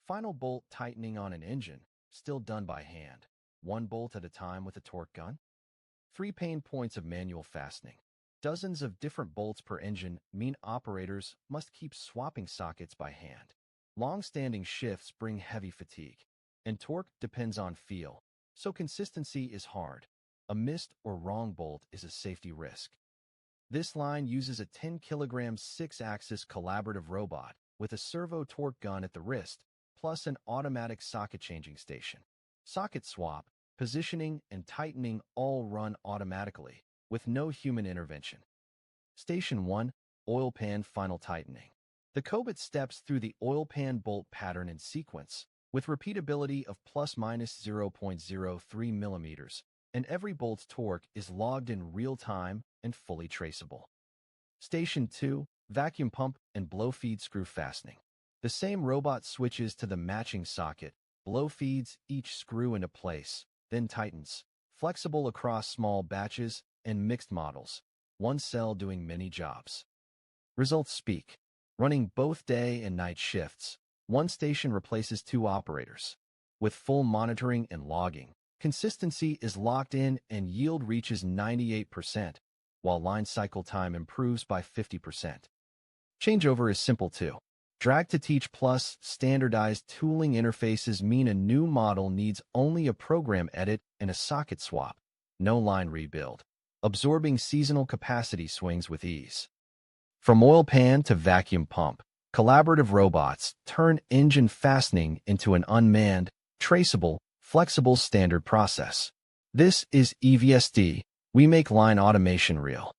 Final bolt tightening on an engine, still done by hand, one bolt at a time with a torque gun. 3 pain points of manual fastening. Dozens of different bolts per engine mean operators must keep swapping sockets by hand. Long-standing shifts bring heavy fatigue, and torque depends on feel, so consistency is hard. A missed or wrong bolt is a safety risk. This line uses a 10-kilogram 6-axis collaborative robot with a servo torque gun at the wrist, plus an automatic socket changing station. Socket swap, positioning, and tightening all run automatically, with no human intervention. Station 1. Oil Pan Final Tightening. The cobot steps through the oil pan bolt pattern in sequence, with repeatability of plus-minus 0.03 millimeters, and every bolt's torque is logged in real time and fully traceable. Station 2. Vacuum Pump and Blow Feed Screw Fastening. The same robot switches to the matching socket, blow feeds each screw into place, then tightens, flexible across small batches and mixed models, one cell doing many jobs. Results speak. Running both day and night shifts, one station replaces 2 operators. With full monitoring and logging, consistency is locked in and yield reaches 98%, while line cycle time improves by 50%. Changeover is simple too. Drag to Teach Plus standardized tooling interfaces mean a new model needs only a program edit and a socket swap, no line rebuild, absorbing seasonal capacity swings with ease. From oil pan to vacuum pump, collaborative robots turn engine fastening into an unmanned, traceable, flexible standard process. This is EVST. We make line automation real.